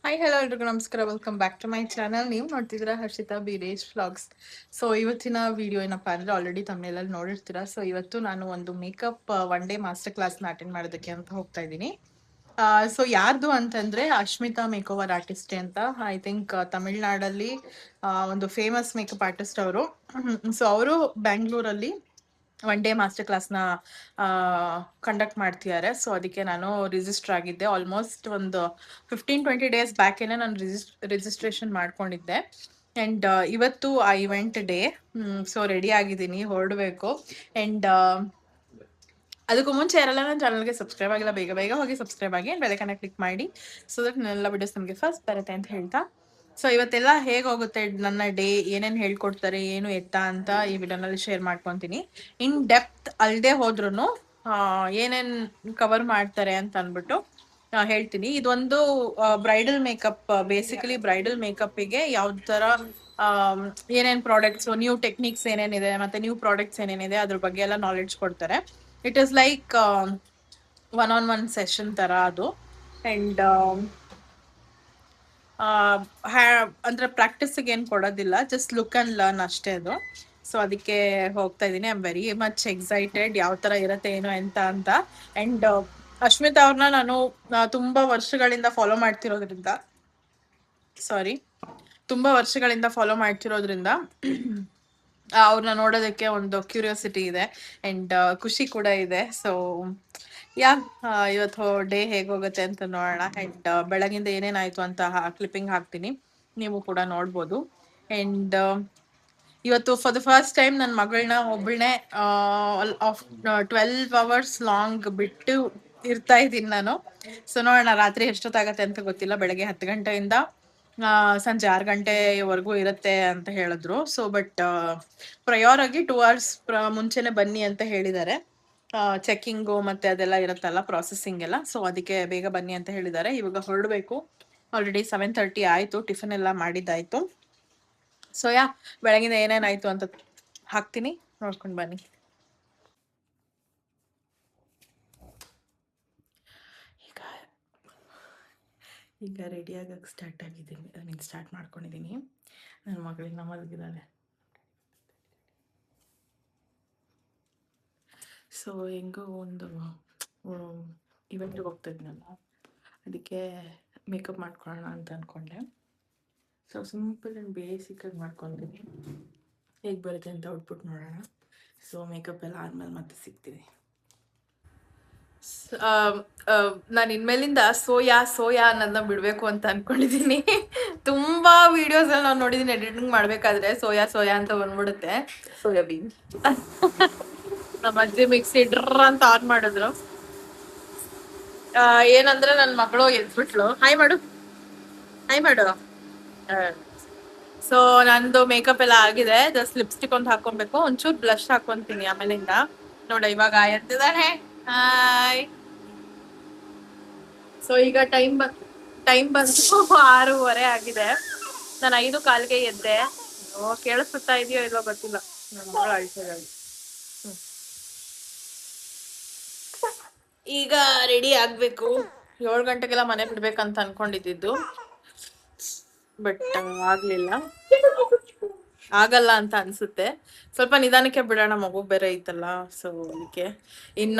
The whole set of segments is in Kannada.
ಹಾಯ್ ಹಲೋ ಎಲ್ರಿಗೂ ನಮಸ್ಕಾರ, welcome back to my channel. ನೀವು ನೋಡ್ತಿದ್ದೀರಾ ಹರ್ಷಿತಾ ಬೀರೇಶ್ ವ್ಲಾಗ್ಸ್. ಸೊ ಇವತ್ತಿನ ವಿಡಿಯೋ ಏನಪ್ಪಾ ಅಂದ್ರೆ ಆಲ್ರೆಡಿ ತಮ್ಮನೆಲ್ಲ ನೋಡಿರ್ತೀರಾ. ಸೊ ಇವತ್ತು ನಾನು ಒಂದು ಮೇಕಪ್ ಒನ್ ಡೇ ಮಾಸ್ಟರ್ ಕ್ಲಾಸ್ನ ಅಟೆಂಡ್ ಮಾಡೋದಕ್ಕೆ ಅಂತ ಹೋಗ್ತಾ ಇದ್ದೀನಿ. ಸೊ ಯಾರ್ದು ಅಂತಂದ್ರೆ ಅಶ್ಮಿತಾ ಮೇಕ್ ಓವರ್ ಆರ್ಟಿಸ್ಟ್ ಅಂತ, ಐ ಥಿಂಕ್ ತಮಿಳ್ನಾಡಲ್ಲಿ ಒಂದು ಫೇಮಸ್ ಮೇಕಪ್ ಆರ್ಟಿಸ್ಟ್ ಅವರು. ಸೊ ಅವರು ಬ್ಯಾಂಗ್ಳೂರಲ್ಲಿ ಒನ್ ಡೇ ಮಾಸ್ಟರ್ ಕ್ಲಾಸ್ನ ಕಂಡಕ್ಟ್ ಮಾಡ್ತಿದ್ದಾರೆ. ಸೊ ಅದಕ್ಕೆ ನಾನು ರಿಜಿಸ್ಟರ್ ಆಗಿದ್ದೆ. ಆಲ್ಮೋಸ್ಟ್ ಒಂದು 15-20 ಡೇಸ್ ಬ್ಯಾಕೇನೆ ನಾನು ರಿಜಿಸ್ಟ್ರೇಷನ್ ಮಾಡ್ಕೊಂಡಿದ್ದೆ. ಆ್ಯಂಡ್ ಇವತ್ತು ಆ ಇವೆಂಟ್ ಡೇ. ಸೊ ರೆಡಿ ಆಗಿದ್ದೀನಿ, ಹೊರಡಬೇಕು. ಆ್ಯಂಡ್ ಅದಕ್ಕೂ ಮುಂಚೆ ಯಾರೆಲ್ಲ ನನ್ನ ಚಾನಲ್ಗೆ ಸಬ್ಸ್ಕ್ರೈಬ್ ಆಗಿಲ್ಲ, ಬೇಗ ಬೇಗ ಹೋಗಿ ಸಬ್ಸ್ಕ್ರೈಬ್ ಆಗಿ ಬೆಲೈಕನ್ನ ಕ್ಲಿಕ್ ಮಾಡಿ, ಸೊ ದಟ್ ನನ್ನೆಲ್ಲ ವಿಡಿಯೋಸ್ ನಮಗೆ ಫಸ್ಟ್ ಬರುತ್ತೆ ಅಂತ ಹೇಳ್ತಾ, ಸೊ ಇವತ್ತೆಲ್ಲ ಹೇಗೆ ಹೋಗುತ್ತೆ ನನ್ನ ಡೇ, ಏನೇನು ಹೇಳ್ಕೊಡ್ತಾರೆ, ಏನು ಎತ್ತ ಅಂತ ಈ ವಿಡಿಯೋನಲ್ಲಿ ಶೇರ್ ಮಾಡ್ಕೊತೀನಿ. ಇನ್ ಡೆಪ್ತ್ ಅಲ್ಲದೆ ಹೋದ್ರೂ ಏನೇನು ಕವರ್ ಮಾಡ್ತಾರೆ ಅಂತ ಅಂದ್ಬಿಟ್ಟು ಹೇಳ್ತೀನಿ. ಇದೊಂದು ಬ್ರೈಡಲ್ ಮೇಕಪ್, ಬೇಸಿಕಲಿ ಬ್ರೈಡಲ್ ಮೇಕಪ್ಪಿಗೆ ಯಾವ ಥರ ಏನೇನು ಪ್ರಾಡಕ್ಟ್ಸು, ನ್ಯೂ ಟೆಕ್ನಿಕ್ಸ್ ಏನೇನಿದೆ, ಮತ್ತು ನ್ಯೂ ಪ್ರಾಡಕ್ಟ್ಸ್ ಏನೇನಿದೆ ಅದ್ರ ಬಗ್ಗೆ ಎಲ್ಲ ನಾಲೆಡ್ಜ್ ಕೊಡ್ತಾರೆ. It is like one session ಥರ ಅದು. ಆ್ಯಂಡ್ ಅಂದರೆ ಪ್ರಾಕ್ಟೀಸಿಗೆ ಏನು ಕೊಡೋದಿಲ್ಲ, ಜಸ್ಟ್ ಲುಕ್ ಆ್ಯಂಡ್ ಲರ್ನ್ ಅಷ್ಟೇ ಅದು. ಸೊ ಅದಕ್ಕೆ ಹೋಗ್ತಾ ಇದ್ದೀನಿ. I am very much excited ಯಾವ ಥರ ಇರುತ್ತೆ ಏನು ಅಂತ. ಆ್ಯಂಡ್ ಅಶ್ಮಿತಾ ಅವ್ರನ್ನ ನಾನು ತುಂಬ ವರ್ಷಗಳಿಂದ ಫಾಲೋ ಮಾಡ್ತಿರೋದ್ರಿಂದ ಅವ್ರನ್ನ ನೋಡೋದಕ್ಕೆ ಒಂದು ಕ್ಯೂರಿಯಾಸಿಟಿ ಇದೆ ಆ್ಯಂಡ್ ಖುಷಿ ಕೂಡ ಇದೆ. ಸೊ ಇವತ್ತು ಡೇ ಹೇಗೆ ಹೋಗುತ್ತೆ ಅಂತ ನೋಡೋಣ. ಆ್ಯಂಡ್ ಬೆಳಗಿಂದ ಏನೇನಾಯಿತು ಅಂತ ಕ್ಲಿಪ್ಪಿಂಗ್ ಹಾಕ್ತೀನಿ, ನೀವು ಕೂಡ ನೋಡ್ಬೋದು. ಆ್ಯಂಡ್ ಇವತ್ತು ಫಾರ್ ದ ಫಸ್ಟ್ ಟೈಮ್ ನನ್ನ ಮಗಳನ್ನ ಒಬ್ಬಳನ್ನೇ 12 hours ಲಾಂಗ್ ಬಿಟ್ಟು ಇರ್ತಾ ಇದ್ದೀನಿ ನಾನು. ಸೊ ನೋಡೋಣ ರಾತ್ರಿ ಎಷ್ಟೊತ್ತಾಗತ್ತೆ ಅಂತ ಗೊತ್ತಿಲ್ಲ. ಬೆಳಗ್ಗೆ 10 ಗಂಟೆಯಿಂದ ಸಂಜೆ 6 ಗಂಟೆವರೆಗೂ ಇರುತ್ತೆ ಅಂತ ಹೇಳಿದ್ರು. ಸೊ ಬಟ್ ಪ್ರಯೋರ್ ಆಗಿ 2 hours ಮುಂಚೆನೆ ಬನ್ನಿ ಅಂತ ಹೇಳಿದ್ದಾರೆ. ಚೆಕ್ಕಿಂಗು ಮತ್ತು ಅದೆಲ್ಲ ಇರುತ್ತಲ್ಲ, ಪ್ರಾಸೆಸಿಂಗ್ ಎಲ್ಲ. ಸೊ ಅದಕ್ಕೆ ಬೇಗ ಬನ್ನಿ ಅಂತ ಹೇಳಿದ್ದಾರೆ. ಇವಾಗ ಹೊರಡಬೇಕು. ಆಲ್ರೆಡಿ 7:30 ಆಯಿತು, ಟಿಫನ್ ಎಲ್ಲ ಮಾಡಿದ್ದಾಯಿತು. ಸೊ ಬೆಳಗಿಂದ ಏನೇನಾಯಿತು ಅಂತ ಹಾಕ್ತೀನಿ, ನೋಡ್ಕೊಂಡು ಬನ್ನಿ. ಈಗ ರೆಡಿ ಆಗಕ್ಕೆ ಸ್ಟಾರ್ಟ್ ಮಾಡ್ಕೊಂಡಿದ್ದೀನಿ. ನನ್ನ ಮಗಳಿಗೆ ಮಲಗಿದ್ದಾಳೆ. ಸೊ ಹೆಂಗೋ ಒಂದು ಇವೆಂಟ್ಗೆ ಹೋಗ್ತಾ ಇದ್ದೀನಲ್ಲ, ಅದಕ್ಕೆ ಮೇಕಪ್ ಮಾಡ್ಕೊಳ್ಳೋಣ ಅಂತ ಅಂದ್ಕೊಂಡೆ. ಸೊ ಸಿಂಪಲ್ ಆ್ಯಂಡ್ ಬೇಸಿಕಾಗಿ ಮಾಡ್ಕೊತೀನಿ, ಹೇಗೆ ಬರುತ್ತೆ ಅಂತ ಔಟ್ಪುಟ್ ನೋಡೋಣ. ಸೊ ಮೇಕಪ್ ಎಲ್ಲ ಆದಮೇಲೆ ಮತ್ತೆ ಸಿಗ್ತೀನಿ. ನಾನು ಇನ್ಮೇಲಿಂದ ಸೋಯಾ ಅನ್ನೋದನ್ನ ಬಿಡಬೇಕು ಅಂತ ಅಂದ್ಕೊಂಡಿದ್ದೀನಿ. ತುಂಬ ವೀಡಿಯೋಸಲ್ಲಿ ನಾನು ನೋಡಿದ್ದೀನಿ, ಎಡಿಟಿಂಗ್ ಮಾಡಬೇಕಾದ್ರೆ ಸೋಯಾ ಅಂತ ಬಂದ್ಬಿಡುತ್ತೆ. ಸೋಯಾಬೀನ್ ನಮ್ಮ ಅಜ್ಜಿ ಮಿಕ್ಸಿ ಡ್ರ ಅಂತ ಆನ್ ಮಾಡಿದ್ರು. ಏನಂದ್ರೆ ನನ್ನ ಮಗಳು ಎದ್ಬಿಟ್ಲು. ಹಾಯ್ ಮಾಡು. ಸೊ ನಂದು ಮೇಕಪ್ ಎಲ್ಲ ಆಗಿದೆ, ಜಸ್ಟ್ ಲಿಪ್ಸ್ಟಿಕ್ ಒಂದು ಹಾಕೊಬೇಕು, ಒಂಚೂರು ಬ್ಲಷ್ ಹಾಕೊಂತೀನಿ ಆಮೇಲಿಂದ. ನೋಡ ಇವಾಗ ಎದ್ದಿದ್ದಾನೆ. ಹಾಯ್. ಸೊ ಈಗ ಟೈಮ್ ಬಂದು 6:30 ಆಗಿದೆ. ನಾನು 5:15 ಎದ್ದೆ. ಕೇಳಿಸ್ತಾ ಇದೆಯೋ ಇಲ್ವೋ ಗೊತ್ತಿಲ್ಲ, ನನ್ನ ಮಗಳು ಅಳ್ತಿದ್ದಾಳೆ. ಈಗ ರೆಡಿ ಆಗ್ಬೇಕು. 7 ಗಂಟೆಗೆಲ್ಲ ಮನೆ ಬಿಡ್ಬೇಕಂತ ಅನ್ಕೊಂಡಿದ್ದು, ಬಟ್ ಆಗಲ್ಲ ಅಂತ ಅನ್ಸುತ್ತೆ. ಸ್ವಲ್ಪ ನಿಧಾನಕ್ಕೆ ಬಿಡೋಣ, ಮಗು ಬೇರೆ ಐತಲ್ಲ. ಸೊ ಅದಕ್ಕೆ ಇನ್ನ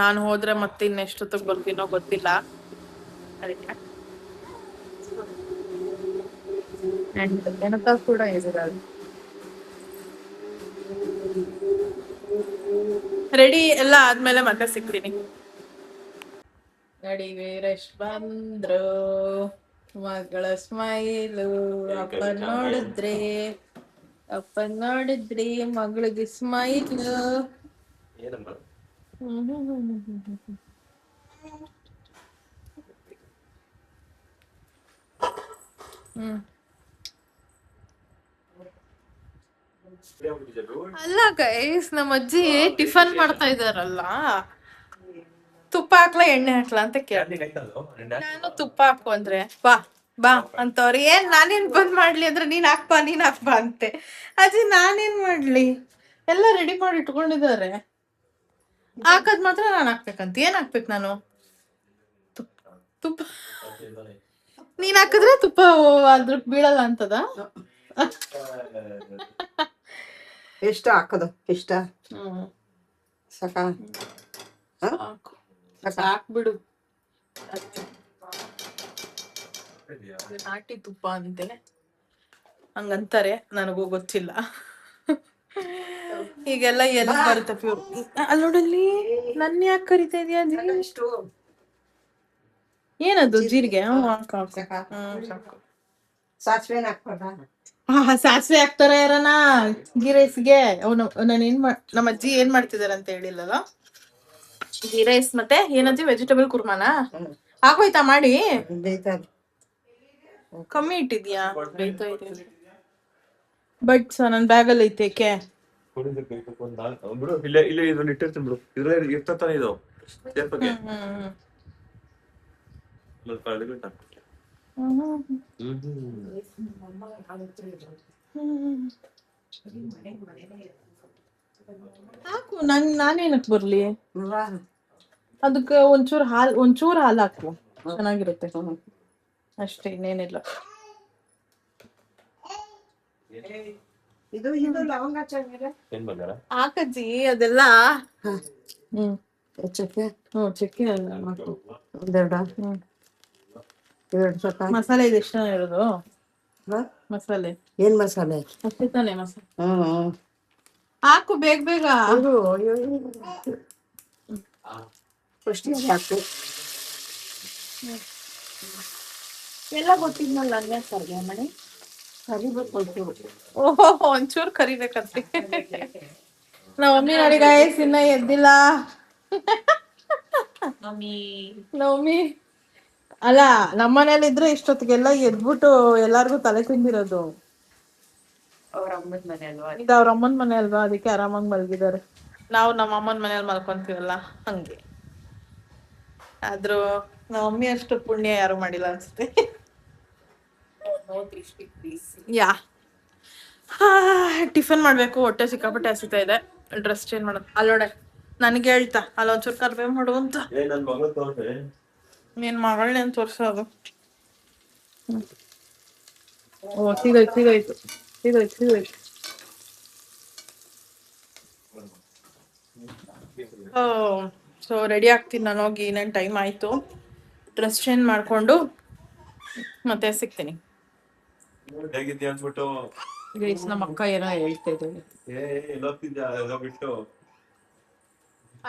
ನಾನು ಹೋದ್ರೆ ಮತ್ತೆ ಇನ್ನೆಷ್ಟೊತ್ತಿಗೆ ಬರ್ತೀನೋ ಗೊತ್ತಿಲ್ಲ. ಅದಕ್ಕೆ ಕೂಡ ರೆಡಿ ಎಲ್ಲ ಆದ್ಮೇಲೆ ಮತ್ತೆ ಸಿಗ್ತೀನಿ. ನೋಡಿ ವೀರೇಶ್ ಬಂದ್ರು, ಮಗಳ ಸ್ಮೈಲು. ಅಪ್ಪನ್ ನೋಡಿದ್ರಿ ಮಗಳಿಗೆ ಸ್ಮೈಲು. ಅಲ್ಲ ಗೈಸ್, ನಮ್ಮ ಅಜ್ಜಿ ಟಿಫನ್ ಮಾಡ್ತಾ ಇದಾರಲ್ಲ, ತುಪ್ಪ ಹಾಕ್ಲಾ ಎಣ್ಣೆ ಹಾಕ್ಲಾ ಅಂತ ಕೇಳಿ. ನಾನು ತುಪ್ಪ ಹಾಕು ಅಂದ್ರೆ ಬಾ ಅಂತವ್ರಿ. ಏನ್ ನಾನೇನ್ ಬಂದ್ ಮಾಡ್ಲಿ ಅಂದ್ರೆ ನೀನ್ ಹಾಕ್ಬಾ ಅಂತೆ. ಅಜ್ಜಿ ನಾನೇನ್ ಮಾಡ್ಲಿ, ಎಲ್ಲ ರೆಡಿ ಮಾಡಿ ಇಟ್ಕೊಂಡಿದ್ದಾರೆ, ಹಾಕದ್ ಮಾತ್ರ ನಾನು ಹಾಕ್ಬೇಕಂತ. ಏನ್ ಹಾಕ್ಬೇಕು ನಾನು? ತುಪ್ಪ ನೀನ್ ಹಾಕಿದ್ರೆ ತುಪ್ಪ ಅದ್ರ ಬೀಳಲ್ಲ ಅಂತದ. ಎಷ್ಟು ಹಾಕೋದು ಇಷ್ಟ ಸಾಕ ಸಾಕ್ಬಿಡು. ನಾಟಿ ತುಪ್ಪ ಅಂತೆ ಹಂಗಂತಾರೆ, ನನಗೂ ಗೊತ್ತಿಲ್ಲ. ಈಗೆಲ್ಲ ಎಲ್ಲಿ ಬರುತ್ತೆ ಪ್ಯೂರ್. ಅಲ್ಲಿ ನೋಡಲ್ಲಿ ನನ್ನ ಯಾಕೆ ಕರಿತಾ ಇದೆಯಾ? ಏನದು ಜೀರಿಗೆ? ಸಾಕು. ಸಾಸಿವೆನ ಹಾಕ್ಬಾರ್ದಾ? ಸಾಸಿವೆ ಹಾಕ್ತಾರ ಯಾರನ ಗೀ ರೈಸ್ಗೆ? ನಾನು ನಮ್ಮ ಅಜ್ಜಿ ಏನ್ ಮಾಡ್ತಿದಾರೆ ಅಂತ ಹೇಳಿಲ್ಲಲ್ಲ. ಗೀ ರೈಸ್ ಮತ್ತೆ ಏನಜ್ಜಿ ವೆಜಿಟೇಬಲ್ ಕುರ್ಮಾನ ಹಾಕೋಯ್ತಾ ಮಾಡಿ? ಕಮ್ಮಿ ಇಟ್ಟಿದ್ಯಾ? ಬಟ್ ನನ್ ಬ್ಯಾಗಲ್ಲಿ ಐತೆ ಕೆ ಬಿಡು. ಇಲ್ಲೇ ಇದ್ರಲ್ಲಿ ಇಟ್ಟಿರ್ತೀನಿ ಬಿಡು. ಇದ್ರಲ್ಲಿ ಇರ್ತಾನೆ ಇದು ಸೇರ್ಪಕ್ಕೆ. ಹಾಕು. ನಾನೇನಕ್ ಬರ್ಲಿ? ಅದಕ್ಕೆ ಒಂಚೂರು ಹಾಲು ಹಾಕು, ಚೆನ್ನಾಗಿರುತ್ತೆ ಅಷ್ಟೇ, ಇನ್ನೇನಿಲ್ಲ. ಇದು ಲವಂಗ ಹಾಕಜ್ಜಿ ಅದೆಲ್ಲ. ಚಕ್ಕೆ ಚಕ್ಕೆ ಒಂದೆರಡು ಮಸಾಲೆ ಇದೆ ಎಷ್ಟು ಇರೋದು? ಮಸಾಲೆ ಏನ್ ಮಸಾಲೆ? ಅಷ್ಟೇ ತಾನೆ ಮಸಾಲೆ. ಹಾಕು ಬೇಗ ಬೇಗ. ಫಸ್ಟ್ ಹಾಕು. ಎಲ್ಲ ಗೊತ್ತಿದ್ನಲ್ಲ ಹಂಗೆ ಸರ್ಗೆ ಮಣಿ. ಕರಿಬೇಕು ಒಂಚೂರು. ಓಹೋ, ಒಂಚೂರು ಕರಿಬೇಕಂತೆ. ನಮ್ಮ ಮಮ್ಮಿ ನೋಡಿ ಗಾಯ್ಸ್ ಇನ್ನ ಎದ್ದಿಲ್ಲ. ನಮ್ಮಿ ಅಲ್ಲ, ನಮ್ಮನೇಲಿ ಇದ್ರೆ ಇಷ್ಟೊತ್ತಿಗೆಲ್ಲ ಎದ್ಬಿಟ್ಟು ಎಲ್ಲಾರ್ಗು ತಲೆ ತಿಂದಿರೋದು. ಅವ್ರ ಅಮ್ಮನ ಮನೆ ಅಲ್ವಾ? ಇದು ಅವ್ರ ಅಮ್ಮನ ಮನೆ ಅಲ್ವಾ, ಅದಕ್ಕೆ ಆರಾಮಾಗಿ ಮಲಗಿದ್ದಾರೆ. ನಾವು ನಮ್ಮ ಅಮ್ಮನ ಮನೇಲಿ ಮಲ್ಕೊಂತೀವಲ್ಲ ಹಂಗೆ. ಆದ್ರೂ ನಮ್ಮ ಮಮ್ಮಿ ಅಷ್ಟು ಪುಣ್ಯ ಯಾರು ಮಾಡಿಲ್ಲ ಅನ್ಸುತ್ತೆ. ಯಾ ಟಿಫನ್ ಮಾಡ್ಬೇಕು, ಹೊಟ್ಟೆ ಸಿಕ್ಕಾಪಟ್ಟೆ ಹಸಿತಾ ಇದೆ. ಡ್ರೆಸ್ ಚೇಂಜ್ ಮಾಡೋದು. ಅಲ್ಲೋಡೆ ನನಗೆ ಹೇಳ್ತಾ ಅಲ್ಲೊಂಚೂರು ಕರ್ಬೇವು ಮಾಡು ಅಂತ. ನಿನ್ ಮಗಳನ್ನೇನು ತೋರ್ಸೋದು? ಓ ಸಿಗೋಯ್ತು. ಸೊ ರೆಡಿ ಆಗ್ತೀನಿ ನಾನು ಹೋಗಿ. ಇನ್ನೇನು ಟೈಮ್ ಆಯಿತು. ಡ್ರೆಸ್ ಚೇಂಜ್ ಮಾಡಿಕೊಂಡು ಮತ್ತೆ ಸಿಗ್ತೀನಿ. ನಮ್ಮ ಅಕ್ಕ ಏನೋ ಹೇಳ್ತಾ ಇದ್ದೀವಿ.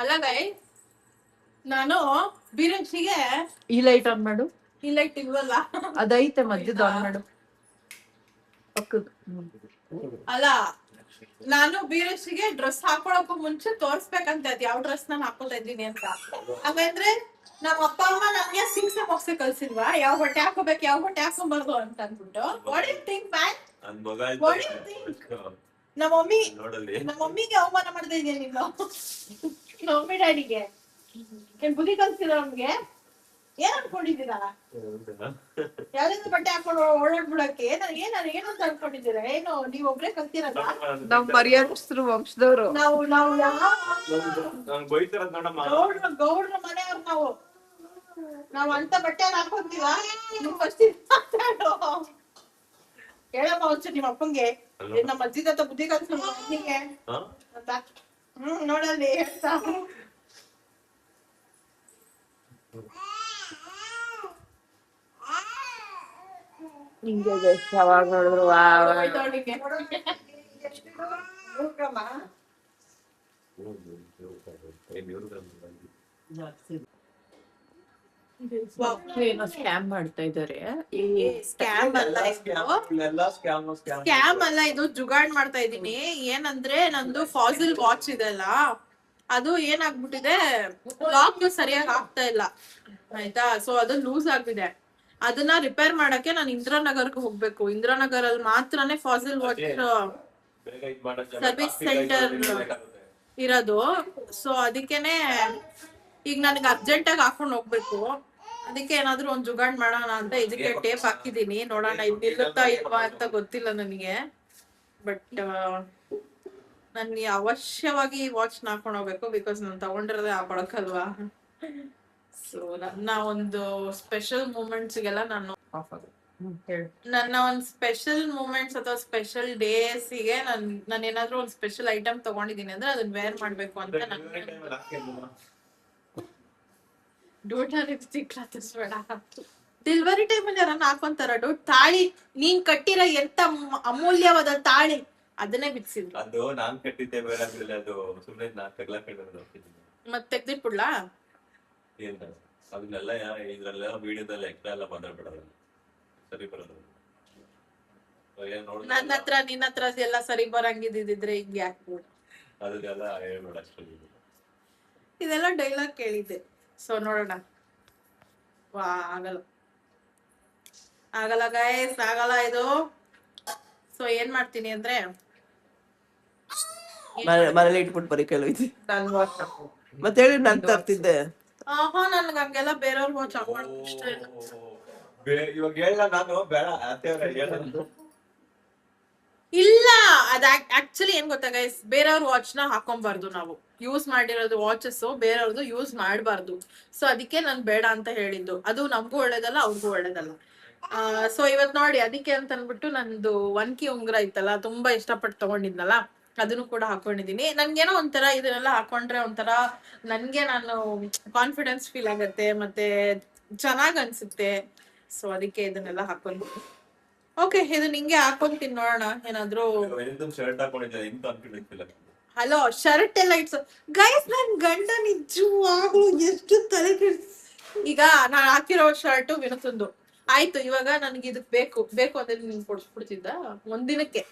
ಅಲ್ಲ ಗೈ, ನಾನು ಬೀರನ್ಸಿಗೆ ಈ ಲೈಟ್ ಆನ್ ಮಾಡು. ಈ ಲೈಟ್ ಇಲ್ವಲ್ಲ, ಅದೈತೆ ಮಧ್ಯದ ಆನ್ ಮಾಡು ಪಕ್ಕದ. ಅಲ್ಲ, ನಾನು ಬೀರನ್ಸಿಗೆ ಡ್ರೆಸ್ ಹಾಕೊಳಕ್ಕೂ ಮುಂಚೆ ತೋರ್ಸ್ಬೇಕಂತ ಅದ್ ಯಾವ ಡ್ರೆಸ್ ನಾನು ಹಾಕೋತಾ ಇದ್ದೀನಿ ಅಂತ. ಹಾಗಂದ್ರೆ ನಮ್ಮ ಅಪ್ಪ ಅಮ್ಮ ನಮ್ಗೆ ಸಿಕ್ಸ್ ಬಾಕ್ಸ್ ಕಳ್ಸಿಲ್ವಾ, ಯಾವ ಬಟ್ಟೆ ಹಾಕೋಬೇಕು ಯಾವ ಬಟ್ಟೆ ಹಾಕೊಂಬಾರ್ದು ಅಂತ ಅಂದ್ಬಿಟ್ಟು. What you think man? ನಮ್ಮ ಮಮ್ಮಿಗೆ ಅವಮಾನ ಮಾಡ್ತಾ ಇದೀಯ ನೀನು. ನಮ್ಮ ಮಮ್ಮಿ ಡ್ಯಾಡಿಗೆ ಏನ್ ಬುದ್ಧಿ ಕಲ್ಸಿರೋ ನಮ್ಗೆ? ಏನ್ ಅನ್ಕೊಂಡಿದ್ದೀರಾ? ಯಾವ್ದಾದ್ರು ಬಟ್ಟೆ ಹಾಕೊಂಡು ಓಡಾಡ್ಬಿಡಕ್ಕೆ ನನಗೆ ಏನು ಅಂತ ಅನ್ಕೊಂಡಿದ್ದೀರಾ? ಏನು ನೀವ್ ಒಬ್ರೇ ಕಲ್ತಿರಲ್ಲ? ನಾವ್ ಮರ್ಯಾದಸ್ಥರು ವಂಶದವ್ರು. ನಾವು ಗೌಡ್ರ ಮನೆಯವ್ರು. ನಾವು ಅಂತ ಬಟ್ಟೆ ಹಾಕೊಂತೀವ? ಫಸ್ಟ್ ಹೇಳಮ್ಮ ಒಂಚೂರು ನಿಮ್ಮ ಅಪ್ಪಂಗೆ, ನಮ್ಮ ಅಜ್ಜಿ ತಾತ ಬುದ್ಧಿ ಕಲ್ಸ ನಮ್ಮ ಅಪ್ಪನಿಗೆ ಅಂತ. ನೋಡಲ್ಲಿ ಹೇಳ್ತಾ ಹಿಂಗೆ ಯಾವಾಗ ನೋಡಿದ್ರು ಏನೋ ಸ್ಕ್ಯಾಮ್ ಮಾಡ್ತಾ ಇದಾರೆ. ಸ್ಕ್ಯಾಮ್ ಅಲ್ಲ ಇದು, ಜುಗಾಡ್ ಮಾಡ್ತಾ ಇದೀನಿ. ಏನಂದ್ರೆ ನಂದು ಫಾಸಿಲ್ ವಾಚ್ ಇದೆಲ್ಲ, ಅದು ಏನಾಗ್ಬಿಟ್ಟಿದೆ, ಲಾಕ್ ಸರಿಯಾಗಿ ಆಗ್ತಾ ಇಲ್ಲ ಆಯ್ತಾ. ಸೊ ಅದು ಲೂಸ್ ಆಗಿದೆ. ಅದನ್ನ ರಿಪೇರ್ ಮಾಡಕ್ಕೆ ನಾನು ಇಂದಿರಾನಗರ್ಗೆ ಹೋಗ್ಬೇಕು. ಇಂದಿರಾನಗರಲ್ಲಿ ಮಾತ್ರನೇ ಫಾಸಿಲ್ ವಾಚ್ ಸರ್ವಿಸ್ ಸೆಂಟರ್ ಇರೋದು. ಸೊ ಅದಕ್ಕೇನೆ ಈಗ ನನಗೆ ಅರ್ಜೆಂಟ್ ಆಗಿ ಹಾಕೊಂಡ್ ಹೋಗ್ಬೇಕು. ಅದಕ್ಕೆ ಏನಾದ್ರು ಒಂದ್ ಜುಗಾಡ್ ಮಾಡೋಣ ಅಂತ ಇದಕ್ಕೆ ಟೇಪ್ ಹಾಕಿದೀನಿ. ನೋಡೋಣ ಇದು ನಿಲ್ಲುತ್ತಾ ಇಲ್ವಾ ಅಂತ ಗೊತ್ತಿಲ್ಲ ನನಗೆ. ಬಟ್ ನನ್ಗೆ ಅವಶ್ಯವಾಗಿ ವಾಚ್ ಹಾಕೊಂಡ್ ಹೋಗ್ಬೇಕು, ಬಿಕಾಸ್ ನಾನು ತಗೊಂಡಿರೋದೇ ಹಾಕೊಳಕಲ್ವಾ. ಸೊ ನನ್ನ ಒಂದು ಸ್ಪೆಷಲ್ ಮೂಮೆಂಟ್ಸ್ಗೆಲ್ಲ ನಾನು ಹೇಳು. ನನ್ನ ಒಂದು ಸ್ಪೆಷಲ್ ಮೂಮೆಂಟ್ಸ್ ಅಥವಾ ಸ್ಪೆಷಲ್ ಡೇಸ್ಗೆ ನಾನು ಏನಾದ್ರೂ ಒಂದು ಸ್ಪೆಷಲ್ ಐಟಮ್ ತಗೊಂಡಿದ್ದೀನಿ ಅಂದ್ರೆ ಅದನ್ನ ವೇರ್ ಮಾಡ್ಬೇಕು ಅಂತ ನನ್ಗೆ ಲಿಪ್ಸ್ಟಿಕ್ ಬೇಡ. ಡೆಲಿವರಿ ಟೈಮಲ್ಲಿ ಯಾರನ್ನ ಹಾಕೊಂತಾರ ಡೌಟ್ ತಾಳಿ ನೀನ್ ಕಟ್ಟಿರೋ ಎಂತ ಅಮೂಲ್ಯವಾದ ತಾಳಿ ಅದನ್ನೇ ಬಿಡ್ಸಿದ್ರು. ಅದು ನಾನ್ ಕಟ್ಟಿದ್ದೆ ಬೇರೆ ಆಗ್ಲಿಲ್ಲ, ಅದು ಸುಮ್ಮನೆ ನಾನ್ ತಗ್ಲಾಕೊಂಡಿರೋದು. ಮತ್ತೆ ತೆಗ್ದಿಟ್ಬಿಡ್ಲಾ? ಏನ್ ಅದನ್ನೆಲ್ಲ ಇದ್ರಲ್ಲೆಲ್ಲ ವಿಡಿಯೋದಲ್ಲಿ ಎಕ್ಸ್ಟ್ರಾ ಎಲ್ಲ ಮಾತಾಡ್ಬಿಡೋದು, ಸರಿ ಬರೋದು. ನನ್ನ ಹತ್ರ ನಿನ್ನ ಹತ್ರ ಎಲ್ಲ ಸರಿ ಬರಂಗಿದ್ರೆ ಹಿಂಗೆ ಯಾಕೆ ಅದನ್ನೆಲ್ಲ ಹೇಳ್ಬೇಡ ಅಷ್ಟೊಂದು. ಇದೆಲ್ಲ ಡೈಲಾಗ್ ಕೇಳಿದ್ದೆ. ಸೊ ನೋಡೋಣ. ವಾ ಆಗಲ್ಲ ಆಗಲ್ಲ ಗೈಸ್, ಆಗಲ್ಲ ಇದು. ಸೊ ಏನ್ ಮಾಡ್ತೀನಿ ಅಂದ್ರೆ ಮನೇಲಿ ಇಟ್ಬಿಟ್ಟು ಬರೀ ಕೆಲವಿದೆ ನನ್ ವಾಚ್ ಮತ್ತೆ ಹೇಳಿ ನಾನು ತರ್ತಿದ್ದೆ. ಆಹಾ ನನ್ಗೆ ಹಂಗೆಲ್ಲ ಬೇರೆಯವ್ರ ವಾಚ್ ಹಾಕೊಂಡು ಇಷ್ಟ ಇಲ್ಲ. ಇವಾಗ ಹೇಳ ನಾನು ಬೇಡ ಇಲ್ಲ ಅದ್ ಆಕ್ಚುಲಿ ಏನ್ ಗೊತ್ತಾ ಗೈಸ್, ಬೇರೆಯವ್ರ ವಾಚ್ ನ ಹಾಕೊಂಬಾರ್ದು. ನಾವು ಯೂಸ್ ಮಾಡಿರೋದು ವಾಚಸ್ ಬೇರೆಯವ್ರದ್ದು ಯೂಸ್ ಮಾಡಬಾರ್ದು. ಸೊ ಅದಕ್ಕೆ ನಾನು ಬೇಡ ಅಂತ ಹೇಳಿದ್ದು. ಅದು ನಮಗೂ ಒಳ್ಳೇದಲ್ಲ, ಅವ್ರಿಗೂ ಒಳ್ಳೇದಲ್ಲ. ಸೊ ಇವತ್ ನೋಡಿ ಅದಕ್ಕೆ ಅಂತ ಅನ್ಬಿಟ್ಟು ನಂದು ಒನ್ಕಿ ಉಂಗ್ರ ಇತ್ತಲ್ಲ, ತುಂಬಾ ಇಷ್ಟಪಟ್ಟು ತಗೊಂಡಿದ್ನಲ್ಲ, ಅದನ್ನು ಕೂಡ ಹಾಕೊಂಡಿದೀನಿ. ನನ್ಗೇನೋ ಒಂಥರ ಇದನ್ನೆಲ್ಲ ಹಾಕೊಂಡ್ರೆ ಒಂಥರ ನನ್ಗೆ ನಾನು ಕಾನ್ಫಿಡೆನ್ಸ್ ಫೀಲ್ ಆಗತ್ತೆ, ಮತ್ತೆ ಚೆನ್ನಾಗ್ ಅನ್ಸುತ್ತೆ. ಸೊ ಅದಕ್ಕೆ ಇದನ್ನೆಲ್ಲ ಹಾಕೊಂಡು ಓಕೆ ಇದು ನಿಂಗೆ ಹಾಕೊಂತೀನಿ ನೋಡೋಣ ಏನಾದ್ರು. ಶರ್ಟ್ ಹಾಕೊಂಡಿದ್ದೆ, ಇನ್ ಕಾನ್ಫಿಡೆನ್ಸ್ ಇಲ್ಲ. ಹಲೋ ಶರ್ಟ್ ಎಲ್ಲ ಇಟ್ಸು ಗೈಸ್. ನನ್ ಗಂಡ ನಿಜವಾಗ್ಲೂ ಎಷ್ಟು ತಲೆ ಈಗ ನಾನ್ ಹಾಕಿರೋ ಶರ್ಟ್ ವಿನತಂದು ಆಯ್ತು. ಇವಾಗ ನನ್ಗೆ ಇದಕ್ ಬೇಕು ಅಂದ್ರೆ ನಿನ್ ಕೊಡ್ಸ್ಬಿಡ್ತಿದ್ದ ಒಂದಿನಕ್ಕೆ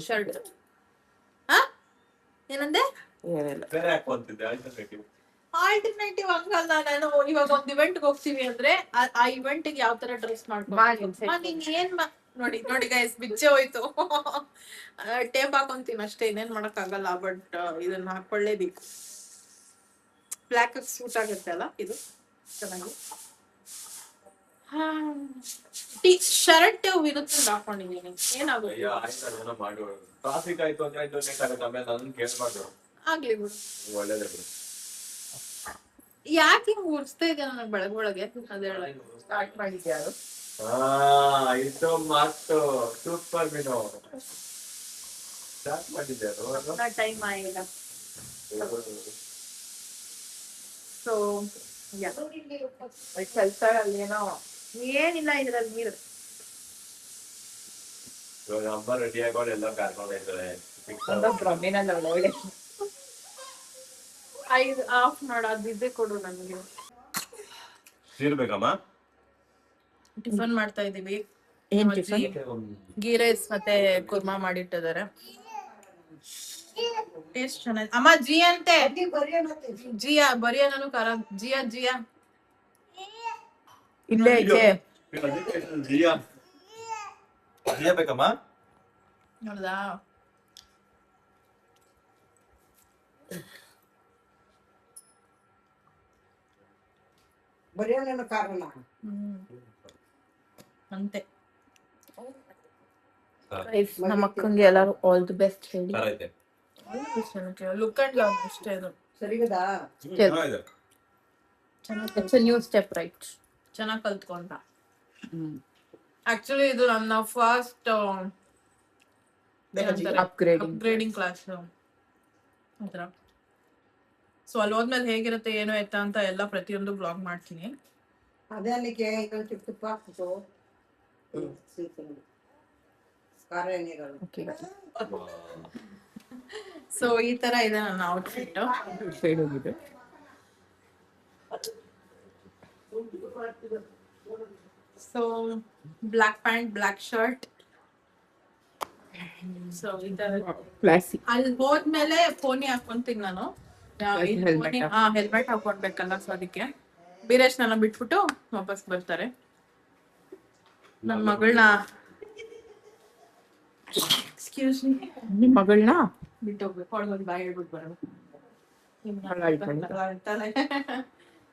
ಶರ್ಟ್. ಹಾ ಏನಂದೆ? ಬೇರೆ ಹಾಕೊಂತಿದ್ದೆ ಆಲ್ಟರ್ನೇಟಿವ್. ಆಲ್ಟರ್ನೇಟಿವ್ ಹಂಗಲ್ಲ. ನಾನು ಇವಾಗ ಒಂದ್ ಇವೆಂಟ್ ಹೋಗ್ತೀವಿ ಅಂದ್ರೆ ಆ ಇವೆಂಟ್ ಗೆ ಯಾವ ತರ ಡ್ರೆಸ್ ಮಾಡ್ಕೊಂಡು ಏನ್ ನೋಡಿ ನೋಡಿ ಗೈಸ್ ಬಿಚ್ಚೆ ಹೋಯ್ತು. ಟೇಪ್ ಹಾಕೊಂತೀನಿ ಅಷ್ಟೇ, ಇನ್ನೇನ್ ಮಾಡಕ್ ಆಗಲ್ಲ. ಬಟ್ ಇದನ್ನ ಹಾಕೊಳ್ಳೇಬೇಕು. ಬ್ಲಾಕ್ ಸೂಟ್ ಆಗುತ್ತೆ ಅಲ್ಲ ಇದು ಚೆನ್ನಾಗಿ. ಶರ್ಟ್ ವಿರುದ್ಧ ಹಾಕೊಂಡಿದ್ದೀನಿ. ಏನಾಗುತ್ತೆ ಮಾಡುವ ಟ್ರಾಫಿಕ್ ಆಯ್ತು ಅಂದ್ರೆ ಆಯ್ತು, ಆಮೇಲೆ ನಾನು ಕೇಳ್ಬಾರ್ದು. ಆಗ್ಲಿ ಬಿಡು, ಒಳ್ಳೇದೇ ಬಿಡು. ಯಾಕೆ ಹಿಂಗ್ ಉರ್ಸ್ತಾ ಇದ್ದೆ ನನಗೆ ಬೆಳಗೊಳಗೆ? ಅದೇ ಸ್ಟಾರ್ಟ್ ಮಾಡಿದ್ಯಾರು? ಇದು ಮಾತು ಸೂಪರ್ ಮೀನು ಸ್ಟಾರ್ಟ್ ಮಾಡಿದ್ಯಾರು. ಟೈಮ್ ಆಗಿಲ್ಲ. ಸೊ ಕೆಲಸ ಏನೋ ಏನಿಲ್ಲ ಇದ್ರಲ್ಲಿ ನೀರು. ಇವಾಗ ಅಮ್ಮ ರೆಡಿ ಆಗೋಳು ಎಲ್ಲ ಕರ್ಕೊಂಡು ಹೋಗ್ತಾರೆ. ಭ್ರಮಿನಲ್ಲ ಒಳ್ಳೆ ಆಫ್ ಮಾಡ ಅದಿದ್ದೆ ಕೊಡು ನನ್ಗೆ. ಇರ್ಬೇಕಮ್ಮ. ಟಿಫನ್ ಮಾಡ್ತಾ ಇದೀವಿ. ಏನ್ ಟಿಫನ್? ಗೀ ರೈಸ್ ಮತ್ತೆ ಕುರ್ಮಾ ಮಾಡಿಟ್ಟಿದ್ದಾರೆ. ಟೇಸ್ಟ್ ಚೆನ್ನಾಗಿದೆ. ಅಮ್ಮ ಜಿ ಅಂತೆ ಜಿಯಾ ಬರಿಯ ನಾನು ಖಾರ ಜಿಯಾ ಜಿಯಾ ಇಲ್ಲೇ ಐತೆ. ಜಿಯಾ ಜಿಯಾ ಬೇಕಮ್ಮ. ನೋಡ್ದಾ ಬರೆಯೋಣ ಕಾರಣ ಅಂತೆ. ನಮ್ಮ ಅಕ್ಕಂಗೆ ಎಲ್ಲಾರು ಆಲ್ ದಿ ಬೆಸ್ಟ್ ಹೇಳಿ. ಲುಕ್ ಅಂಡ್ ಲವ್ ಅಷ್ಟೇ ಇದು. ಸರಿಗದಾ? It's a new step right. ಚೆನ್ನಾಗಿ ಕಲ್ತ್ಕೊಂಡ. ಆಕ್ಚುಲಿ ಇದು ನನ್ನ ಫಸ್ಟ್ ಅಪ್ಗ್ರೇಡಿಂಗ್ ಕ್ಲಾಸ್ ಆತರ. ಸೊ ಅಲ್ಲಿ ಹೋದ್ಮೇಲೆ ಹೇಗಿರುತ್ತೆ ಏನು ಎತ್ತ ಅಂತ ಎಲ್ಲ ಪ್ರತಿಯೊಂದು ಬ್ಲಾಗ್ ಮಾಡ್ತೀನಿ. ಅದೇ ಅಲ್ಲಿಗೆ ಇನ್ನೊಂದು ತುಪ್ಪ ಹಾಕ್ಬಿಟ್ಟು ಖಾರ ಎಣ್ಣೆಗಳು. ಸೊ ಈ ತರ ಇದೆ ನನ್ನ outfit. So black pant black shirt. So ಈ ತರ ಅಲ್ಲಿ ಹೋದ್ಮೇಲೆ ಫೋನಿ ಹಾಕೊಂತೀನಿ ನಾನು. ಹೆಲ್ಮೆಟ್ ಹಾಕೊಂಡ್ಬೇಕಲ್ಲ, ಸೊ ಅದಕ್ಕೆ ಬೀರೇಶ್ ನನ್ನ ಬಿಟ್ಬಿಟ್ಟು ವಾಪಸ್ ಬರ್ತಾರೆ. ನನ್ನ ಮಗಳನ್ನ ಎಕ್ಸ್ಕ್ಯೂಸ್ ಮೀ ನಿಮ್ ಮಗಳನ್ನ ಬಿಟ್ಟೋಗ್ಬೇಕು. ಅವಳಿಗೊಂದು ಬಾಯ್ ಹೇಳ್ಬಿಟ್ಟು ಬರೋದು.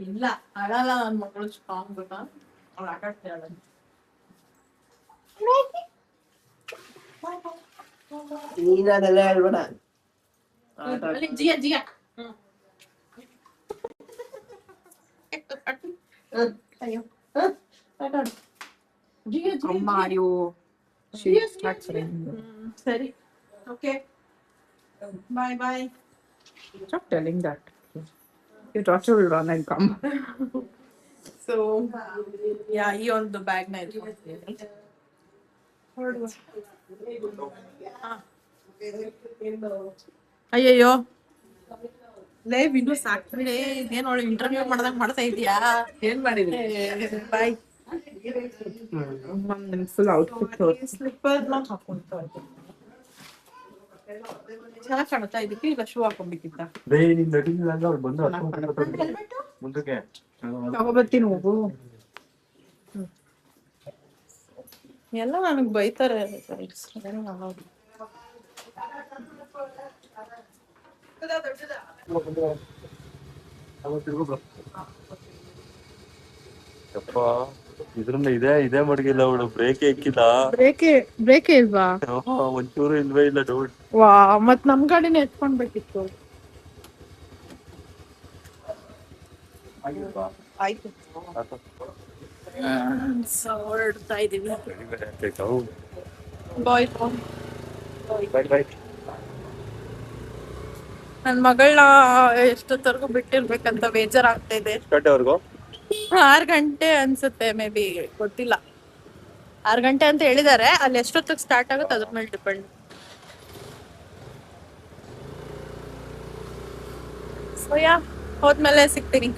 ಇಲ್ಲ ಅಳಲ್ಲ, ನನ್ನ ಮಗಳು ಸ್ಟ್ರಾಂಗ್ ಗೊತ್ತಾ, ಅವಳು ಆಟ ಆಡ್ತಾಳೆ. ನೀನ್ ಅದೆಲ್ಲ ಹೇಳ್ಬೇಡ. ಜಿಯಾ ಜಿಯಾ ಅಯ್ಯೋ ಆಟ ಆಡು. ಜಿಯೋ, ಜಿಯೋ, ಅಮ್ಮ ಜಿಯೋ. you she Yes, starts yes, raining. ಸರಿ okay bye bye. Stop telling that. Your daughter will run and come. So yeah ಈ ಒಂದು ಬ್ಯಾಗ್ನ ಇಟ್ಕೊಳ್ತೀನಿ. ಹೊರಡುವ. ಹಾ. ಅಯ್ಯಯ್ಯೋ ಲೈವ್ ಇನ್ನೂ ಸಾಕ್ಬಿಡಿ. ಇದೇನು ಅವಳು ಇಂಟರ್ವ್ಯೂ ಮಾಡ್ದಂಗ ಮಾಡ್ತಾ ಇದೀಯಾ? ಏನ್ ಮಾಡಿದ್ರಿ? ಬಾಯ್. Mom, full outfit. ಸ್ಲಿಪ್ಪರ್ನ ಹಾಕೊಂತ ಚೆನ್ನಾಗಿ ಕಾಣುತ್ತಾ ಇದಕ್ಕೆ. ಈಗ ಶೂ ಹಾಕೊಂಡ್ಬೇಕಿತ್ತ ಬೇ ನೀನ್ ನಟಿನಿಲ್ಲ ಅಂದ್ರೆ ಅವ್ರು ಬಂದು ಹತ್ಕೊಂಡ್ ಕೂತ್ಕೊತಾರೆ ಮುಂದಕ್ಕೆ. ತಗೋಬರ್ತೀನಿ ಹೋಗು. ಎಲ್ಲ ನನಗೆ ಬೈತಾರೆ. ಯಪ್ಪ ಇದ್ರಿಂದ ಇದೇ ಮಡಗಿಲ್ಲ ಅವಳು ಬ್ರೇಕ್ ಎಕ್ಕಿಲ್ಲ. ಬ್ರೇಕ್ ಇಲ್ವಾ? ಒಂಚೂರು ಇಲ್ವೇ ಇಲ್ಲ ಡೌಟ್. ವಾ ಮತ್ ನಮ್ ಗಾಡಿನ ಎತ್ಕೊಂಡ್ಬೇಕಿತ್ತು. ಆಯ್ತು ಹೊರಡ್ತಾ ಇದೀವಿ. ಬಾಯ್. ನನ್ ಮಗಳನ್ನ ಎಷ್ಟೊತ್ತವರೆಗೂ ಬಿಟ್ಟಿರ್ಬೇಕಂತ ಬೇಜಾರಾಗ್ತಾ ಇದೆ. 6 ಗಂಟೆ ಅನ್ಸುತ್ತೆ, ಮೇ ಬಿ, ಗೊತ್ತಿಲ್ಲ. 6 ಗಂಟೆ ಅಂತ ಹೇಳಿದಾರೆ. ಅಲ್ಲಿ ಎಷ್ಟೊತ್ತಿಗೆ ಸ್ಟಾರ್ಟ್ ಆಗುತ್ತೆ ಅದ್ರ ಮೇಲೆ ಡಿಪೆಂಡ್. ಸೊ ಹೋದ್ಮೇಲೆ ಸಿಗ್ತೀನಿ.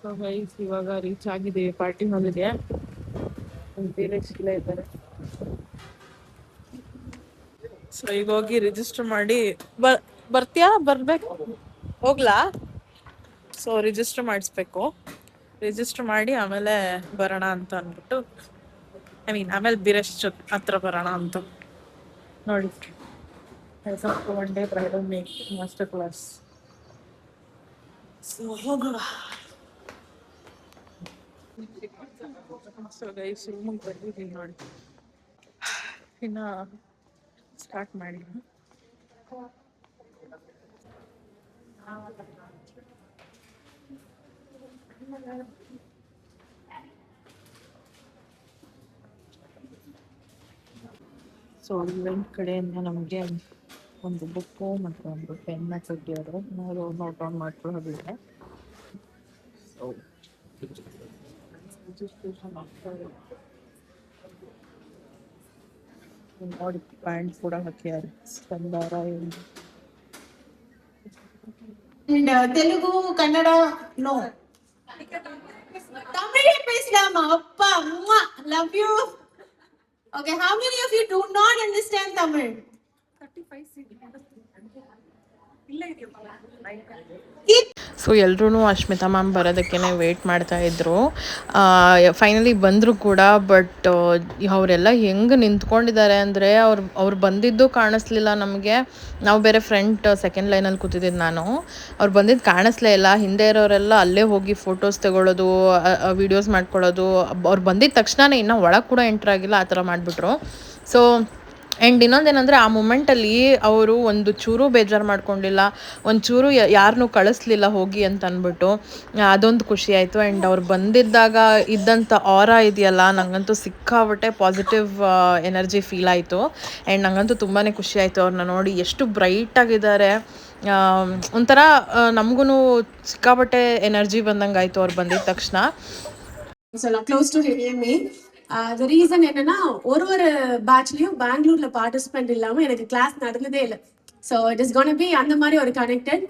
ಸೊ ಗೈಸ್ ಇವಾಗ ರೀಚ್ ಆಗಿದ್ದೀವಿ ಪಾರ್ಟಿ ಹಾಲಿಗೆ. ಪೇರೆಂಟ್ಸ್ ಇಲ್ಲ ಇದ್ದಾರೆ. ಸೊ ಈಗ ಹೋಗಿ ರಿಜಿಸ್ಟರ್ ಮಾಡಿ ಬರ್ತೀಯಾ? ಬರ್ಬೇಕು? ಹೋಗ್ಲಾ? ಸೊ ರಿಜಿಸ್ಟರ್ ಮಾಡಿಸ್ಬೇಕು. ರಿಜಿಸ್ಟರ್ ಮಾಡಿ ಆಮೇಲೆ ಬರೋಣ ಅಂತ ಅಂದ್ಬಿಟ್ಟು, ಆಮೇಲೆ ಬಿರೇಶ್ ಹತ್ರ ಬರೋಣ ಅಂತ ನೋಡಿ. One day bridal make master class. So ಹೋಗುವ. ಸೊ ಗೈಸ್ ರೂಮಿಗೆ ಬಂದಿದ್ದೀನಿ ನೋಡಿ. ಇನ್ನ ಸ್ಟಾರ್ಟ್ ಮಾಡಿ. ಸೊ ಇವೆಂಟ್ ಕಡೆಯಿಂದ ನಮಗೆ ಒಂದು ಬುಕ್ಕು ಮತ್ತು ಒಂದು ಪೆನ್ನ ಕೊಟ್ಟಿದ್ದಾರೆ. ನಾವು ನೋಟ್ ಡೌನ್ ಮಾಡ್ಕೊಳ್ಳೋದಿದೆ. ಸೊ ನೋಡಿ ಪ್ಯಾಂಟ್ ಕೂಡ ಹಾಕಿದ್ದಾರೆ. ಸಂದಾರ ತೆಲುಗು ಕನ್ನಡ ನೋ ತಮಿಳ್ பேசலாமா அப்பா love you. Okay, how many of you do not understand Tamil? 35 so ಎಲ್ರೂ ಅಶ್ಮಿತಾ ಮ್ಯಾಮ್ ಬರೋದಕ್ಕೆ ವೇಟ್ ಮಾಡ್ತಾ ಇದ್ರು. ಫೈನಲಿ ಬಂದರು ಕೂಡ. ಬಟ್ ಅವರೆಲ್ಲ ಹೆಂಗೆ ನಿಂತ್ಕೊಂಡಿದ್ದಾರೆ ಅಂದರೆ ಅವ್ರು ಬಂದಿದ್ದು ಕಾಣಿಸ್ಲಿಲ್ಲ ನಮಗೆ. ನಾವು ಬೇರೆ ಫ್ರಂಟ್ ಸೆಕೆಂಡ್ ಲೈನಲ್ಲಿ ಕೂತಿದ್ದಿದ್ದು ನಾನು. ಅವ್ರು ಬಂದಿದ್ದು ಕಾಣಿಸ್ಲೇ ಇಲ್ಲ. ಹಿಂದೆ ಇರೋರೆಲ್ಲ ಅಲ್ಲೇ ಹೋಗಿ ಫೋಟೋಸ್ ತಗೊಳ್ಳೋದು, ವೀಡಿಯೋಸ್ ಮಾಡ್ಕೊಳ್ಳೋದು. ಅವ್ರು ಬಂದಿದ್ದ ತಕ್ಷಣವೇ ಇನ್ನೂ ಒಳಗೆ ಕೂಡ ಎಂಟ್ರ್ ಆಗಿಲ್ಲ, ಆ ಥರ ಮಾಡಿಬಿಟ್ರು. ಸೊ ಆ್ಯಂಡ್ ಇನ್ನೊಂದೇನೆಂದರೆ ಆ ಮೂಮೆಂಟಲ್ಲಿ ಅವರು ಒಂದು ಚೂರು ಬೇಜಾರು ಮಾಡ್ಕೊಂಡಿಲ್ಲ, ಒಂಚೂರು ಯಾರನ್ನೂ ಕಳಿಸ್ಲಿಲ್ಲ ಹೋಗಿ ಅಂತ ಅಂದ್ಬಿಟ್ಟು. ಅದೊಂದು ಖುಷಿ ಆಯಿತು. ಆ್ಯಂಡ್ ಅವ್ರು ಬಂದಿದ್ದಾಗ ಇದ್ದಂಥ ಆರಾ ಇದೆಯಲ್ಲ, ನನಗಂತೂ ಸಿಕ್ಕಾಬಟ್ಟೆ ಪಾಸಿಟಿವ್ ಎನರ್ಜಿ ಫೀಲ್ ಆಯಿತು. ಆ್ಯಂಡ್ ನನಗಂತೂ ತುಂಬಾ ಖುಷಿ ಆಯಿತು ಅವ್ರನ್ನ ನೋಡಿ. ಎಷ್ಟು ಬ್ರೈಟಾಗಿದ್ದಾರೆ. ಒಂಥರ ನಮಗೂ ಸಿಕ್ಕಾಬಟ್ಟೆ ಎನರ್ಜಿ ಬಂದಂಗೆ ಆಯಿತು ಅವ್ರು ಬಂದಿದ್ದ ತಕ್ಷಣ. So now close to me. The reason என்னன்னா ஒரு பேட்ச்லயும் பெங்களூர்ல பார்ட்டிசிபென்ட் இல்லாம எனக்கு கிளாஸ் நடந்ததே இல்லை. So it is going to be அந்த மாதிரி ஒரு connected.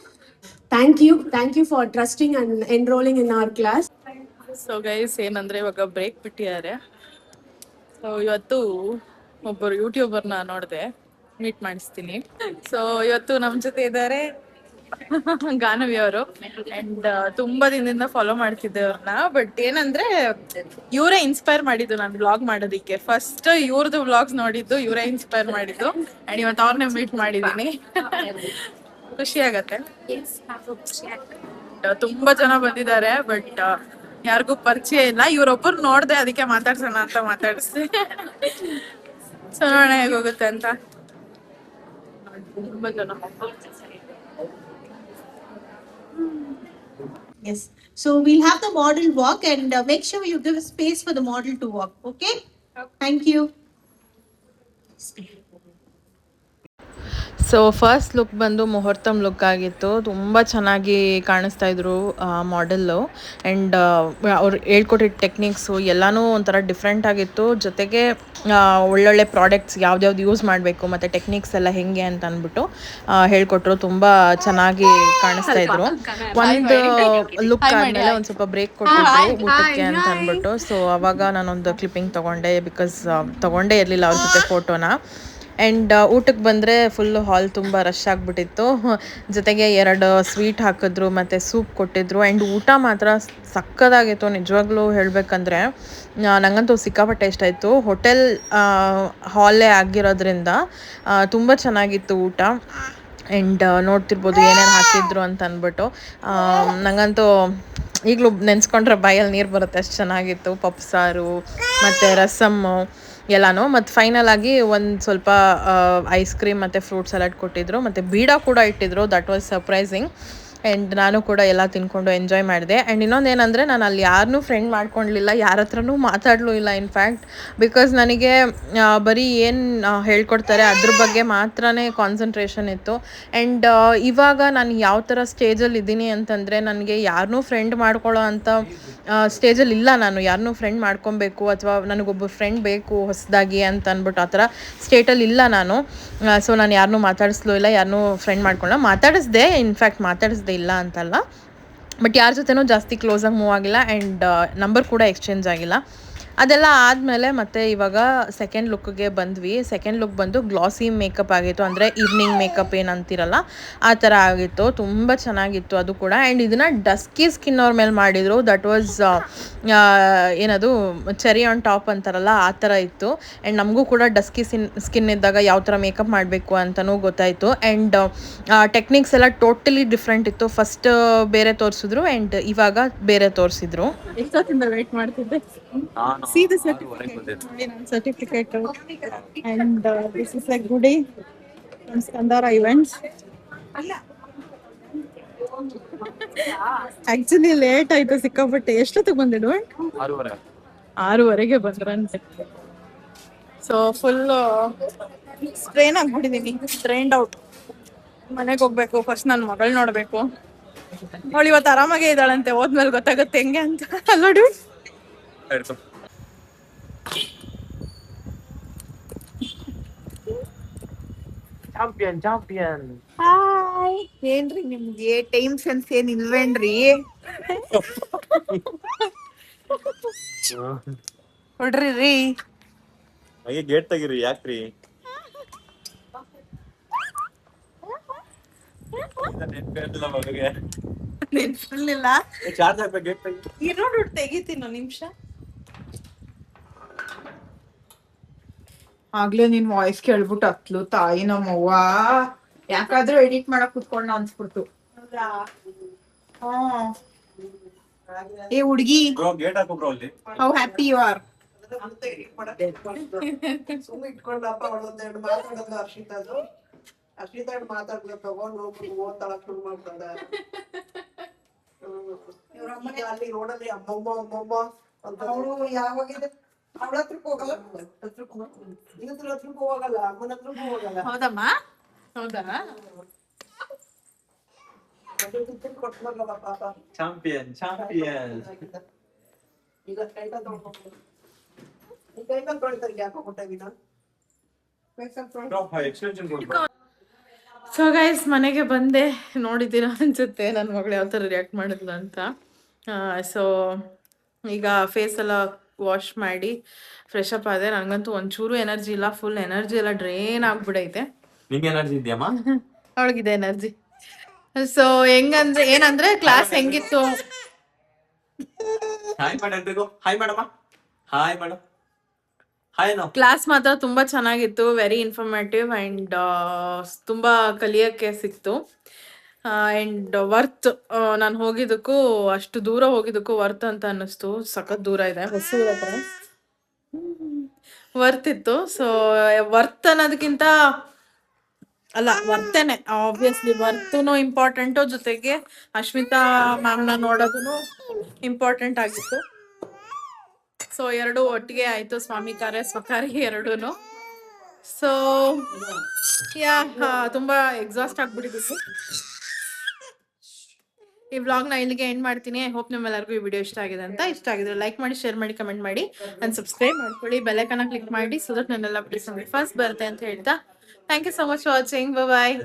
Thank you for trusting and enrolling in our class. So guys ಏನಂದರೆ ಇವಾಗ ಬ್ರೇಕ್ ಬಿಟ್ಟಿದ್ದಾರೆ. ಸೊ ಇವತ್ತು ಒಬ್ಬರು ಯೂಟ್ಯೂಬರ್ನ ನೋಡಿದೆ, ಮೀಟ್ ಮಾಡಿಸ್ತೀನಿ. ಸೊ ಇವತ್ತು ನಮ್ಮ ಜೊತೆ ಇದ್ದಾರೆ ಗಾನವಿ ಅವರು. ಅಂಡ್ ತುಂಬಾ ದಿನದಿಂದ ಫಾಲೋ ಮಾಡ್ತಿದ್ದೆ ಅವ್ರನ್ನ. ಬಟ್ ಏನಂದ್ರೆ ಇವರೇ ಇನ್ಸ್ಪೈರ್ ಮಾಡಿದ್ದು ನಾನು ವ್ಲಾಗ್ ಮಾಡೋದಿಕ್ಕೆ. ಫಸ್ಟ್ ಇವ್ರದ್ದು ವ್ಲಾಗ್ಸ್ ನೋಡಿದ್ದು, ಇವರೇ ಇನ್ಸ್ಪೈರ್ ಮಾಡಿದ್ದು. ಅಂಡ್ ಇವತ್ತು ಅವ್ರನ್ನೇ ಮೀಟ್ ಮಾಡಿದ್ದೀನಿ. ಖುಷಿ ಆಗತ್ತೆ. ತುಂಬಾ ಜನ ಬಂದಿದ್ದಾರೆ, ಬಟ್ ಯಾರಿಗೂ ಪರಿಚಯ ಇಲ್ಲ. ಇವ್ರೊಬ್ಬರು ನೋಡ್ದೆ, ಅದಕ್ಕೆ ಮಾತಾಡ್ಸೋಣ ಅಂತ ಮಾತಾಡಿಸ್ದೆ. ಸೊ ನೋಡೋಣ ಹೇಗೋಗುತ್ತೆ ಅಂತ. ತುಂಬಾ ಜನ Yes. So we'll have the model walk and make sure you give space for the model to walk. Okay? Thank you. So first look ಬಂದು ಮುಹೂರ್ತಮ್ ಲುಕ್ ಆಗಿತ್ತು. ತುಂಬ ಚೆನ್ನಾಗಿ ಕಾಣಿಸ್ತಾ ಇದ್ರು ಮಾಡೆಲ್ಲು. ಆ್ಯಂಡ್ ಅವ್ರು ಹೇಳ್ಕೊಟ್ಟಿದ್ದ ಟೆಕ್ನಿಕ್ಸು ಎಲ್ಲನೂ ಒಂಥರ ಡಿಫ್ರೆಂಟ್ ಆಗಿತ್ತು. ಜೊತೆಗೆ ಒಳ್ಳೊಳ್ಳೆ ಪ್ರಾಡಕ್ಟ್ಸ್ ಯಾವ್ದ್ಯಾವ್ದು ಯೂಸ್ ಮಾಡಬೇಕು ಮತ್ತು ಟೆಕ್ನಿಕ್ಸ್ ಎಲ್ಲ ಹೆಂಗೆ ಅಂತ ಅಂದ್ಬಿಟ್ಟು ಹೇಳ್ಕೊಟ್ರು. ತುಂಬ ಚೆನ್ನಾಗಿ ಕಾಣಿಸ್ತಾ ಇದ್ರು. ಒಂದು ಲುಕ್ ಆದಮೇಲೆ ಒಂದು ಸ್ವಲ್ಪ ಬ್ರೇಕ್ ಕೊಟ್ಟಿದ್ರು ಊಟಕ್ಕೆ ಅಂತ ಅಂದ್ಬಿಟ್ಟು. ಸೊ ಅವಾಗ ನಾನೊಂದು ಕ್ಲಿಪ್ಪಿಂಗ್ ತೊಗೊಂಡೆ, ಬಿಕಾಸ್ ತೊಗೊಂಡೇ ಇರಲಿಲ್ಲ ಅವ್ರ ಜೊತೆ ಫೋಟೋನ. ಆ್ಯಂಡ್ ಊಟಕ್ಕೆ ಬಂದರೆ ಫುಲ್ಲು ಹಾಲ್ ತುಂಬ ರಶ್ ಆಗಿಬಿಟ್ಟಿತ್ತು. ಜೊತೆಗೆ 2 ಸ್ವೀಟ್ ಹಾಕಿದ್ರು ಮತ್ತು ಸೂಪ್ ಕೊಟ್ಟಿದ್ರು. ಆ್ಯಂಡ್ ಊಟ ಮಾತ್ರ ಸಕ್ಕತ್ತಾಗಿತ್ತು ನಿಜವಾಗ್ಲೂ ಹೇಳಬೇಕಂದ್ರೆ. ನನಗಂತೂ ಸಿಕ್ಕಾಪಟ್ಟೆ ಇಷ್ಟ ಆಯಿತು. ಹೋಟೆಲ್ ಹಾಲೇ ಆಗಿರೋದ್ರಿಂದ ತುಂಬ ಚೆನ್ನಾಗಿತ್ತು ಊಟ. ಆ್ಯಂಡ್ ನೋಡ್ತಿರ್ಬೋದು ಏನೇನು ಹಾಕಿದ್ರು ಅಂತ ಅಂದ್ಬಿಟ್ಟು. ನನಗಂತೂ ಈಗಲೂ ನೆನೆಸ್ಕೊಂಡ್ರೆ ಬಾಯಲ್ಲಿ ನೀರು ಬರುತ್ತೆ, ಅಷ್ಟು ಚೆನ್ನಾಗಿತ್ತು. ಪಪ್ಪು ಸಾರು ಮತ್ತು ರಸಮ್ಮು ಎಲ್ಲನೂ. ಮತ್ತು ಫೈನಲ್ ಆಗಿ ಒಂದು ಸ್ವಲ್ಪ ಐಸ್ ಕ್ರೀಮ್ ಮತ್ತು ಫ್ರೂಟ್ ಸಲಾಡ್ ಕೊಟ್ಟಿದ್ರು. ಮತ್ತು ಬೀಡ ಕೂಡ ಇಟ್ಟಿದ್ರು. That was surprising. ಆ್ಯಂಡ್ ನಾನು ಕೂಡ ಎಲ್ಲ ತಿನ್ಕೊಂಡು ಎಂಜಾಯ್ ಮಾಡಿದೆ. ಆ್ಯಂಡ್ ಇನ್ನೊಂದೇನೆಂದರೆ ನಾನು ಅಲ್ಲಿ ಯಾರನ್ನೂ ಫ್ರೆಂಡ್ ಮಾಡ್ಕೊಳ್ಳಲಿಲ್ಲ, ಯಾರ ಹತ್ರನೂ ಮಾತಾಡಲೂ ಇಲ್ಲ. ಇನ್ಫ್ಯಾಕ್ಟ್ ಬಿಕಾಸ್ ನನಗೆ ಬರೀ ಏನು ಹೇಳ್ಕೊಡ್ತಾರೆ ಅದ್ರ ಬಗ್ಗೆ ಮಾತ್ರನೇ ಕಾನ್ಸಂಟ್ರೇಷನ್ ಇತ್ತು. ಆ್ಯಂಡ್ ಇವಾಗ ನಾನು ಯಾವ ಥರ ಸ್ಟೇಜಲ್ಲಿ ಇದ್ದೀನಿ ಅಂತಂದರೆ, ನನಗೆ ಯಾರನ್ನೂ ಫ್ರೆಂಡ್ ಮಾಡ್ಕೊಳ್ಳೋ ಅಂಥ ಸ್ಟೇಜಲ್ಲಿ ಇಲ್ಲ. ನಾನು ಯಾರನ್ನೂ ಫ್ರೆಂಡ್ ಮಾಡ್ಕೊಬೇಕು ಅಥವಾ ನನಗೊಬ್ಬ ಫ್ರೆಂಡ್ ಬೇಕು ಹೊಸದಾಗಿ ಅಂತ ಅಂದ್ಬಿಟ್ಟು ಆ ಥರ ಸ್ಟೇಟಲ್ಲಿ ಇಲ್ಲ ನಾನು. ಸೊ ನಾನು ಯಾರನ್ನೂ ಮಾತಾಡಿಸ್ಲೂ ಇಲ್ಲ, ಯಾರನ್ನೂ ಫ್ರೆಂಡ್ ಮಾಡ್ಕೊಳ್ಳೋ. ಮಾತಾಡಿಸ್ದೆ, ಇನ್ಫ್ಯಾಕ್ಟ್ ಮಾತಾಡಿಸ್ದೆ ಇಲ್ಲ ಅಂತಲ್ಲ, ಬಟ್ ಯಾರ ಜೊತೆನೂ ಜಾಸ್ತಿ ಕ್ಲೋಸಾಗಿ ಮೂವ್ ಆಗಿಲ್ಲ. ಆ್ಯಂಡ್ ನಂಬರ್ ಕೂಡ ಎಕ್ಸ್ಚೇಂಜ್ ಆಗಿಲ್ಲ. ಅದೆಲ್ಲ ಆದಮೇಲೆ ಮತ್ತೆ ಇವಾಗ ಸೆಕೆಂಡ್ ಲುಕ್ಗೆ ಬಂದ್ವಿ. ಸೆಕೆಂಡ್ ಲುಕ್ ಬಂದು ಗ್ಲಾಸಿ ಮೇಕಪ್ ಆಗಿತ್ತು, ಅಂದರೆ ಈವ್ನಿಂಗ್ ಮೇಕಪ್ ಏನಂತಿರಲ್ಲ ಆ ಥರ ಆಗಿತ್ತು. ತುಂಬ ಚೆನ್ನಾಗಿತ್ತು ಅದು ಕೂಡ. ಆ್ಯಂಡ್ ಇದನ್ನು ಡಸ್ಕಿ ಸ್ಕಿನ್ ಅವ್ರ ಮೇಲೆ ಮಾಡಿದರು. ದಟ್ ವಾಸ್ ಏನದು ಚೆರಿ ಆನ್ ಟಾಪ್ ಅಂತಾರಲ್ಲ ಆ ಥರ ಇತ್ತು. ಆ್ಯಂಡ್ ನಮಗೂ ಕೂಡ ಡಸ್ಕಿ ಸ್ಕಿನ್ ಇದ್ದಾಗ ಯಾವ ಥರ ಮೇಕಪ್ ಮಾಡಬೇಕು ಅಂತಲೂ ಗೊತ್ತಾಯಿತು. ಆ್ಯಂಡ್ ಟೆಕ್ನಿಕ್ಸ್ ಎಲ್ಲ ಟೋಟಲಿ ಡಿಫ್ರೆಂಟ್ ಇತ್ತು. ಫಸ್ಟ್ ಬೇರೆ ತೋರಿಸಿದ್ರು ಆ್ಯಂಡ್ ಇವಾಗ ಬೇರೆ ತೋರಿಸಿದ್ರು. ಎಷ್ಟೊತ್ತಿಂದ ವೇಟ್ ಮಾಡ್ತಿದ್ದೆ. See the certificate. Certificate. And this is like Goody from Skandara Events. Actually late ಆಯ್ತು ಸಿಕ್ಕಾಪಟ್ಟೆ. ಎಷ್ಟೊತ್ತಿಗೆ ಬಂದಿದ್ದು? 6:30ಗೆ ಬಂದ್ರಂತೆ. ಸೊ ಫುಲ್ ಸ್ಟ್ರೈನ್ ಆಗ್ಬಿಟ್ಟಿದ್ದೀನಿ, ಸ್ಟ್ರೈನ್ಡ್ ಔಟ್. ಮನೆಗೆ ಹೋಗ್ಬೇಕು, ಫಸ್ಟ್ ನನ್ನ ಮಗಳು ನೋಡಬೇಕು. ಅವಳು ಇವತ್ತು ಆರಾಮಾಗೇ ಇದ್ದಾಳಂತೆ, ಹೋದ್ಮೇಲೆ ಗೊತ್ತಾಗುತ್ತೆ ಹೆಂಗೆ ಅಂತ. ಅಲ್ಲೋಡಿ ಚಾಂಪಿಯನ್ ಹಾಯ್. ಏನ್ರಿ ನಿಮ್ಗೆ ಟೈಮ್ ಸೆನ್ಸ್ ಏನ್ ಇಲ್ವೇನ್ರಿ? ಕೊಡ್ರಿ ರೀ. ಹಾಗೆ ಗೇಟ್ ತೆಗಿರಿ, ಯಾಕ್ರಿ? ನೆನ್ಪಿರ್ಲಿಲ್ಲ. ಚಾರ್ಜ್ ಹಾಕ್ಬೇಕು, ಗೇಟ್ ತೆಗಿ. ನೋಡು ತೆಗಿತೀನಿ ಒಂದು ನಿಮಿಷ. ಆಗ್ಲೇ ನಿನ್ ವಾಯ್ಸ್ ಕೇಳ್ಬಿಟ್ಟು ಹತ್ಲು ತಾಯಿ ನಮ್ಮವ್ವ. ಯಾಕಾದ್ರೂ ಎಡಿಟ್ ಮಾಡಕ್ ಕುತ್ಕೊಂಡ ಅನ್ಸ್ಬಿಡ್ತು. ಏ ಹುಡ್ಗಿ, ಬ್ರೋ ಗೇಟ್ ಹಾಕು ಬ್ರೋ ಅಲ್ಲಿ. How happy you are. ಸುಮ್ಮನೆ ಇಟ್ಕೊಂಡಪ್ಪ ಅವಳೊಂದೆರಡು ಮಾತಾಡೋದು ಅರ್ಷಿತಾಡು ಮಾತಾಡ್ಲು ತಗೊಂಡು ಓದ್ತಾಳ ಶುರು ಮಾಡ್ಕೊಂಡ. ಈಗ ಅಲ್ಲಿ ರೋಡಲ್ಲಿ ಅಮ್ಮಮ್ಮ ಅಂತ ಅವಳು ಯಾವಾಗಿದೆ ಅವಳ ಹತ್ರಕ್ಕೆ ಹೋಗಲ್ಲ, ಹತ್ರಕ್ಕೂ ಹೋಗಲ್ಲ, ಅಮ್ಮನ ಹತ್ರಕ್ಕೂ ಹೋಗಲ್ಲ. ಹೌದಮ್ಮ? ಹೌದಾ? ಕೊಟ್ಮಲ್ಲ ಪಾಪ. ಚಾಂಪಿಯನ್ ಈಗ ಕೈಕಾಲ್ ತೊಳ್ಕೊಂಡು ಕೈಕಾಲ್ ತೊಳಿತಾರೆ, ಯಾಕೋ ಕೊಟ್ಟಾಗಿನ ಎಕ್ಸ್ಟೆನ್ಷನ್. ಸೊ ಗೈಸ್ ಮನೆಗೆ ಬಂದೆ, ನೋಡಿದ್ದೀರ ಅನ್ಸುತ್ತೆ ನನ್ನ ಮಗಳು ಯಾವ ಥರ ರಿಯಾಕ್ಟ್ ಮಾಡಿದ್ಲು ಅಂತ. ಸೊ ಈಗ ಫೇಸ್ ಎಲ್ಲ ವಾಶ್ ಮಾಡಿ ಫ್ರೆಶ್ ಅಪ್ ಆದೆ. ನನಗಂತೂ ಒಂಚೂರು ಎನರ್ಜಿ ಇಲ್ಲ, ಫುಲ್ ಎನರ್ಜಿ ಎಲ್ಲ ಡ್ರೈನ್ ಆಗ್ಬಿಡೈತೆ. ನಿಂಗೆ ಎನರ್ಜಿ ಇದೆಯಮ್ಮ? ಅವಳಿಗಿದೆ ಎನರ್ಜಿ. ಸೊ ಹೆಂಗಂದ್ರೆ ಏನಂದ್ರೆ ಕ್ಲಾಸ್ ಹೆಂಗಿತ್ತು? Hi madam. Hi madam. Hi madam. Hi ನಾವು. ಕ್ಲಾಸ್ ಮಾತ್ರ ತುಂಬ ಚೆನ್ನಾಗಿತ್ತು, ವೆರಿ ಇನ್ಫಾರ್ಮೇಟಿವ್ ಆ್ಯಂಡ್ ತುಂಬ ಕಲಿಯೋಕ್ಕೆ ಸಿಕ್ತು. ಆ್ಯಂಡ್ ವರ್ತ್, ನಾನು ಹೋಗಿದ್ದಕ್ಕೂ ಅಷ್ಟು ದೂರ ಹೋಗಿದ್ದಕ್ಕೂ ವರ್ತ್ ಅಂತ ಅನ್ನಿಸ್ತು. ಸಖತ್ ದೂರ ಇದೆ, ಹೊಸೂರ ಹತ್ರ. ವರ್ತ್ ಇತ್ತು. ಸೊ ವರ್ತ್ ಅನ್ನೋದಕ್ಕಿಂತ ಅಲ್ಲ ವರ್ತನೆ ಆಬ್ವಿಯಸ್ಲಿ ವರ್ತುನು ಇಂಪಾರ್ಟೆಂಟು, ಜೊತೆಗೆ ಅಶ್ಮಿತಾ ಮ್ಯಾಮ್ನ ನೋಡೋದು ಇಂಪಾರ್ಟೆಂಟ್ ಆಗಿತ್ತು. ಸೊ ಎರಡು ಒಟ್ಟಿಗೆ ಆಯ್ತು, ಸ್ವಾಮಿ ಕಾರ್ಯ ಸ್ವಕಾರ್ಯ ಎರಡೂನು. ಸೊ ಯಾ ತುಂಬಾ ಎಕ್ಸಾಸ್ಟ್ ಆಗ್ಬಿಟ್ಟಿದ್ದು. ಈ ವ್ಲಾಗ್ನ ಇಲ್ಲಿಗೆ ಎಂಡ್ ಮಾಡ್ತೀನಿ. ಐ ಹೋಪ್ ನಿಮ್ಮೆಲ್ಲರಿಗೂ ಈ ವಿಡಿಯೋ ಇಷ್ಟ ಆಗಿದೆ ಅಂತ. ಇಷ್ಟ ಆಗಿದ್ರೆ ಲೈಕ್ ಮಾಡಿ, ಶೇರ್ ಮಾಡಿ, ಕಮೆಂಟ್ ಮಾಡಿ, ಅಂಡ್ ಸಬ್ಸ್ಕ್ರೈಬ್ ಮಾಡ್ಕೊಳ್ಳಿ. ಬೆಲ್ ಐಕಾನ್ ಕ್ಲಿಕ್ ಮಾಡಿ, ಸೊ ದಟ್ ನನ್ನೆಲ್ಲ ವಿಡಿಯೋಸ್ ಫಸ್ಟ್ ಬರುತ್ತೆ ಅಂತ ಹೇಳ್ತಾ thank you so much for watching. Bye.